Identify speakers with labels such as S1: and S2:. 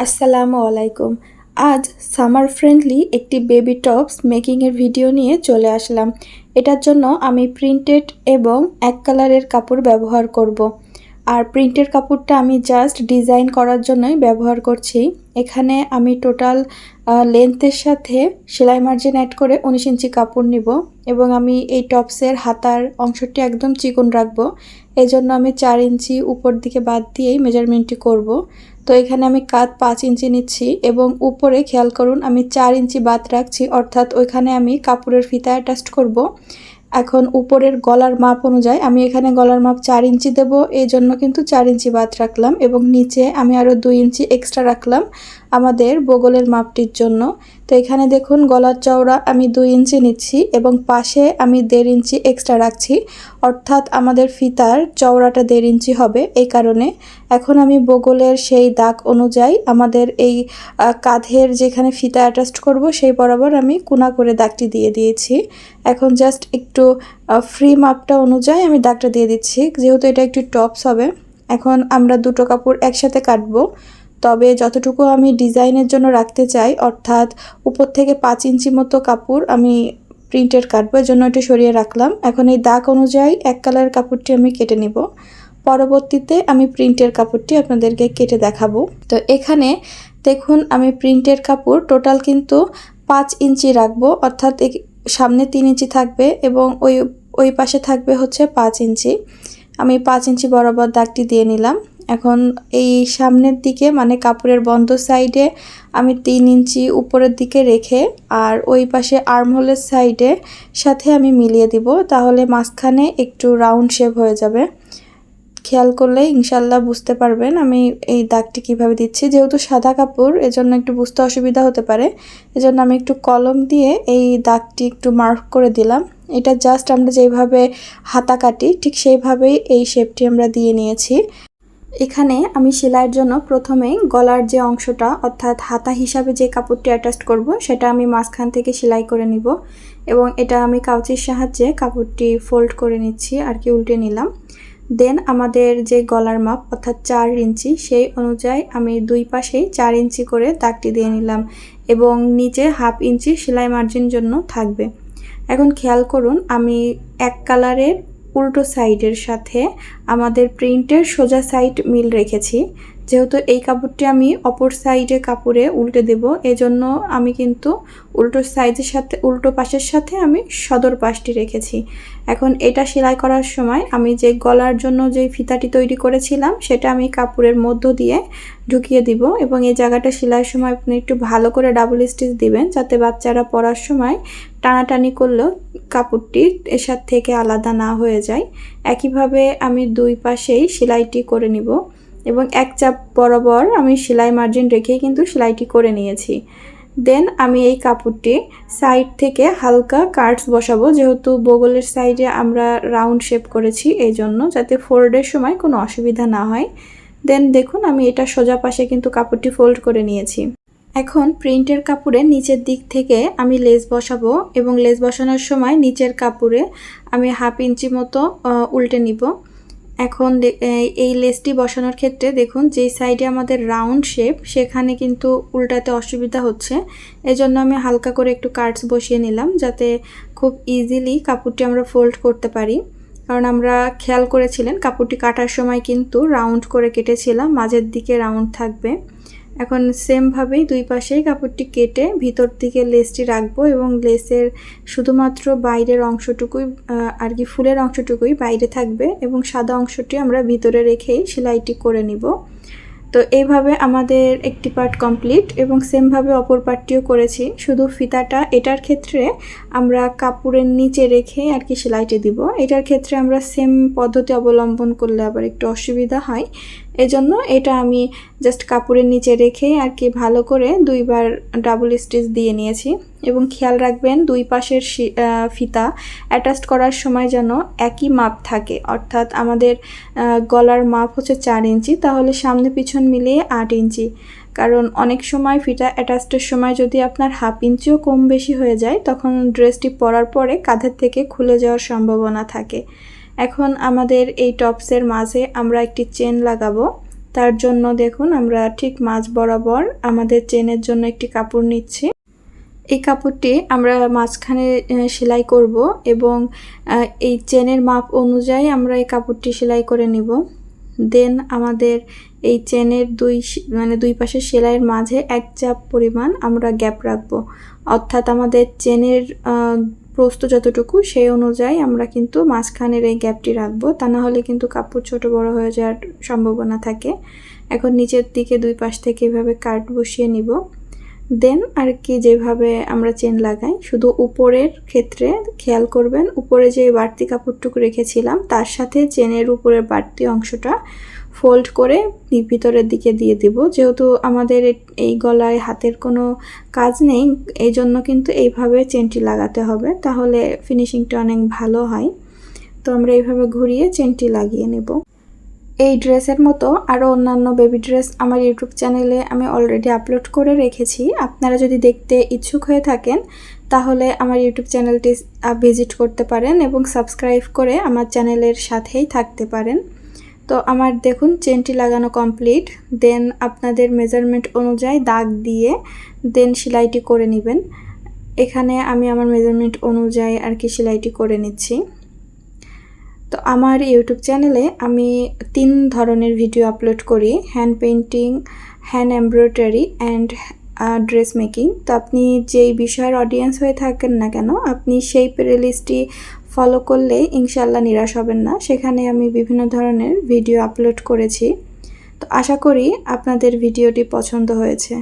S1: আসসালামু আলাইকুম। আজ সামার ফ্রেন্ডলি একটি বেবি টপস মেকিংয়ের ভিডিও নিয়ে চলে আসলাম। এটার জন্য আমি প্রিন্টেড এবং এক কালারের কাপড় ব্যবহার করব। আর প্রিন্টের কাপড়টা আমি জাস্ট ডিজাইন করার জন্যই ব্যবহার করছি। এখানে আমি টোটাল লেন্থের সাথে সেলাই মার্জিন অ্যাড করে 19 ইঞ্চি কাপড় নিব এবং আমি এই টপসের হাতার অংশটি একদম চিকন রাখবো। এই জন্য আমি 4 ইঞ্চি উপর দিকে বাদ দিয়েই মেজারমেন্টটি করব। তো এখানে আমি কাঁধ 5 ইঞ্চি নিচ্ছি এবং উপরে খেয়াল করুন আমি 4 ইঞ্চি বাদ রাখছি, অর্থাৎ ওইখানে আমি কাপড়ের ফিতা অ্যাটাচ করব। এখন উপরের গলার মাপ অনুযায়ী আমি এখানে গলার মাপ 4 ইঞ্চি দেব, এই জন্য কিন্তু 4 ইঞ্চি বাদ রাখলাম এবং নিচে আমি আরও 2 ইঞ্চি এক্সট্রা রাখলাম আমাদের বগলের মাপটির জন্য। তো এখানে দেখুন গলার চওড়া আমি 2 ইঞ্চি নিচ্ছি এবং পাশে আমি 1.5 ইঞ্চি এক্সট্রা রাখছি, অর্থাৎ আমাদের ফিতার চওড়াটা 1.5 ইঞ্চি হবে এই কারণে। এখন আমি বগলের সেই দাগ অনুযায়ী আমাদের এই কাঁধের যেখানে ফিতা অ্যাটাচ করব সেই বরাবর আমি কোনা করে দাগটি দিয়ে দিয়েছি। এখন জাস্ট একটু ফ্রি মাপটা অনুযায়ী আমি দাগটা দিয়ে দিচ্ছি, যেহেতু এটা একটু টপস হবে। এখন আমরা দুটো কাপড় একসাথে কাটবো, তবে যতটুকু আমি ডিজাইনের জন্য রাখতে চাই, অর্থাৎ উপর থেকে 5 ইঞ্চি মতো কাপড় আমি প্রিন্টের কাটবো, এর জন্য এটা সরিয়ে রাখলাম। এখন এই দাগ অনুযায়ী এক কালারের কাপড়টি আমি কেটে নিব, পরবর্তীতে আমি প্রিন্টের কাপড়টি আপনাদেরকে কেটে দেখাবো। তো এখানে দেখুন আমি প্রিন্টের কাপড় টোটাল কিন্তু 5 ইঞ্চি রাখবো, অর্থাৎ সামনে 3 ইঞ্চি থাকবে এবং ওই পাশে থাকবে হচ্ছে 5 ইঞ্চি। আমি 5 ইঞ্চি বরাবর দাগটি দিয়ে নিলাম। এখন এই সামনের দিকে মানে কাপড়ের বন্ধ সাইডে আমি 3 ইঞ্চি উপরের দিকে রেখে আর ওই পাশে আর্মহোলের সাইডে সাথে আমি মিলিয়ে দিব, তাহলে মাঝখানে একটু রাউন্ড শেপ হয়ে যাবে। খেয়াল করলে ইনশাল্লাহ বুঝতে পারবেন আমি এই দাগটি কিভাবে দিচ্ছি। যেহেতু সাদা কাপড় এজন্য একটু বুঝতে অসুবিধা হতে পারে, এজন্য আমি একটু কলম দিয়ে এই দাগটি একটু মার্ক করে দিলাম। এটা জাস্ট আমরা যেভাবে হাতা কাটি ঠিক সেইভাবেই এই শেপটি আমরা দিয়ে নিয়েছি। এখানে আমি সেলাইয়ের জন্য প্রথমেই গলার যে অংশটা অর্থাৎ হাতা হিসাবে যে কাপড়টি অ্যাটাচ করব সেটা আমি মাঝখান থেকে সেলাই করে নিব এবং এটা আমি কাউচির সাহায্যে কাপড়টি ফোল্ড করে নিচ্ছি আর কি, উল্টে নিলাম। দেন আমাদের যে গলার মাপ অর্থাৎ 4 ইঞ্চি সেই অনুযায়ী আমি দুই পাশেই 4 ইঞ্চি করে দাগটি দিয়ে নিলাম এবং নিচে 1/2 ইঞ্চি সেলাই মার্জিন জন্য থাকবে। এখন খেয়াল করুন আমি এক কালারের উল্টো সাইডের সাথে আমাদের প্রিন্টের সোজা সাইড মিল রেখেছি। যেহেতু এই কাপড়টি আমি অপর সাইডে কাপড়ে উল্টে দেব, এজন্য আমি কিন্তু উল্টো পাশের সাথে আমি সদর পাশটি রেখেছি। এখন এটা সেলাই করার সময় আমি যে গলার জন্য যে ফিতাটি তৈরি করেছিলাম সেটা আমি কাপড়ের মধ্য দিয়ে ঢুকিয়ে দিব এবং এই জায়গাটা সেলাইয়ের সময় আপনি একটু ভালো করে ডাবল স্টিচ দিবেন, যাতে বাচ্চারা পরার সময় টানাটানি করলেও কাপড়টি এর সাথে থেকে আলাদা না হয়ে যায়। একইভাবে আমি দুই পাশেই সেলাইটি করে নিব এবং এক চাপ বরাবর আমি সেলাই মার্জিন রেখেই কিন্তু সেলাইটি করে নিয়েছি। দেন আমি এই কাপড়টি সাইড থেকে হালকা কাটস বসাবো, যেহেতু বগলের সাইডে আমরা রাউন্ড শেপ করেছি এই জন্য, যাতে ফোল্ডের সময় কোনো অসুবিধা না হয়। দেন দেখুন আমি এটা সোজা পাশে কিন্তু কাপড়টি ফোল্ড করে নিয়েছি। এখন প্রিন্টের কাপড়ে নিচের দিক থেকে আমি লেস বসাবো এবং লেস বসানোর সময় নিচের কাপড়ে আমি 1/2 ইঞ্চি মতো উল্টে নিব। এখন এই লেসটি বসানোর ক্ষেত্রে দেখুন যেই সাইডে আমাদের রাউন্ড শেপ সেখানে কিন্তু উল্টাতে অসুবিধা হচ্ছে, এজন্য আমি হালকা করে একটু কাটস বসিয়ে নিলাম যাতে খুব ইজিলি কাপড়টি আমরা ফোল্ড করতে পারি। কারণ আমরা খেয়াল করেছিলেন কাপড়টি কাটার সময় কিন্তু রাউন্ড করে কেটেছিলাম, মাঝের দিকে রাউন্ড থাকবে। এখন সেমভাবেই দুই পাশেই কাপড়টি কেটে ভিতর দিকে লেসটি রাখবো এবং লেসের শুধুমাত্র বাইরের অংশটুকুই আর কি ফুলের অংশটুকুই বাইরে থাকবে এবং সাদা অংশটি আমরা ভিতরে রেখেই সেলাইটি করে নিব। তো এইভাবে আমাদের একটি পার্ট কমপ্লিট এবং সেমভাবে অপর পার্টটিও করেছি, শুধু ফিতাটা এটার ক্ষেত্রে আমরা কাপড়ের নিচে রেখে আর কি সেলাইটি দিব। এটার ক্ষেত্রে আমরা সেম পদ্ধতি অবলম্বন করলে আবার একটু অসুবিধা হয়, এজন্য এটা আমি জাস্ট কাপড়ের নিচে রেখে আর কি ভালো করে দুইবার ডাবল স্টিচ দিয়ে নিয়েছি। এবং খেয়াল রাখবেন দুই পাশের ফিতা অ্যাটাচ করার সময় যেন একই মাপ থাকে, অর্থাৎ আমাদের গলার মাপ হচ্ছে 4 ইঞ্চি, তাহলে সামনে পিছন মিলিয়ে 8 ইঞ্চি। কারণ অনেক সময় ফিতা অ্যাটাচের সময় যদি আপনার 1/2 ইঞ্চিও কম বেশি হয়ে যায় তখন ড্রেসটি পরার পরে কাঁধের থেকে খুলে যাওয়ার সম্ভাবনা থাকে। এখন আমাদের এই টপসের মাঝে আমরা একটি চেন লাগাবো। তার জন্য দেখুন আমরা ঠিক মাঝ বরাবর আমাদের চেনের জন্য একটি কাপড় নিচ্ছি। এই কাপড়টি আমরা মাঝখানে সেলাই করব এবং এই চেনের মাপ অনুযায়ী আমরা এই কাপড়টি সেলাই করে নিব। দেন আমাদের এই চেনের দুই পাশে সেলাইয়ের মাঝে এক চাপ পরিমাণ আমরা গ্যাপ রাখবো, অর্থাৎ আমাদের চেনের প্রস্থ যতটুকু সেই অনুযায়ী আমরা কিন্তু মাঝখানের এই গ্যাপটি রাখবো, তা না হলে কিন্তু কাপড় ছোট বড় হয়ে যাওয়ার সম্ভাবনা থাকে। এখন নিচের দিকে দুই পাশ থেকে এভাবে কাট বসিয়ে নিব। দেন আর কি যেভাবে আমরা চেন লাগাই, শুধু উপরের ক্ষেত্রে খেয়াল করবেন উপরে যে বাড়তি কাপড়টুকু রেখেছিলাম তার সাথে চেনের উপরের বাড়তি অংশটা ফোল্ড করে ভিতরের দিকে দিয়ে দিব। যেহেতু আমাদের এই গলায় হাতের কোনো কাজ নেই, এই জন্য কিন্তু এইভাবে চেনটি লাগাতে হবে, তাহলে ফিনিশিংটা অনেক ভালো হয়। তো আমরা এইভাবে ঘুরিয়ে চেনটি লাগিয়ে নেব। এই ড্রেসের মতো আরও অন্যান্য বেবি ড্রেস আমার ইউটিউব চ্যানেলে আমি অলরেডি আপলোড করে রেখেছি। আপনারা যদি দেখতে ইচ্ছুক হয়ে থাকেন তাহলে আমার ইউটিউব চ্যানেলটি ভিজিট করতে পারেন এবং সাবস্ক্রাইব করে আমার চ্যানেলের সাথেই থাকতে পারেন। তো আমার দেখুন চেনটি লাগানো কমপ্লিট। দেন আপনাদের মেজারমেন্ট অনুযায়ী দাগ দিয়ে দেন সেলাইটি করে নেবেন। এখানে আমি আমার মেজারমেন্ট অনুযায়ী আর কি সেলাইটি করে নিচ্ছি। তো আমার ইউটিউব চ্যানেলে আমি 3 ধরনের ভিডিও আপলোড করি: hand painting, hand embroidery and dress making. তো আপনি যেই বিষয়ের অডিয়েন্স হয়ে থাকেন না কেন, আপনি সেই প্লেলিস্টটি ফলো করলে ইনশাল্লাহ নিরাশ হবেন না। সেখানে আমি বিভিন্ন ধরনের ভিডিও আপলোড করেছি। তো আশা করি আপনাদের ভিডিওটি পছন্দ হয়েছে।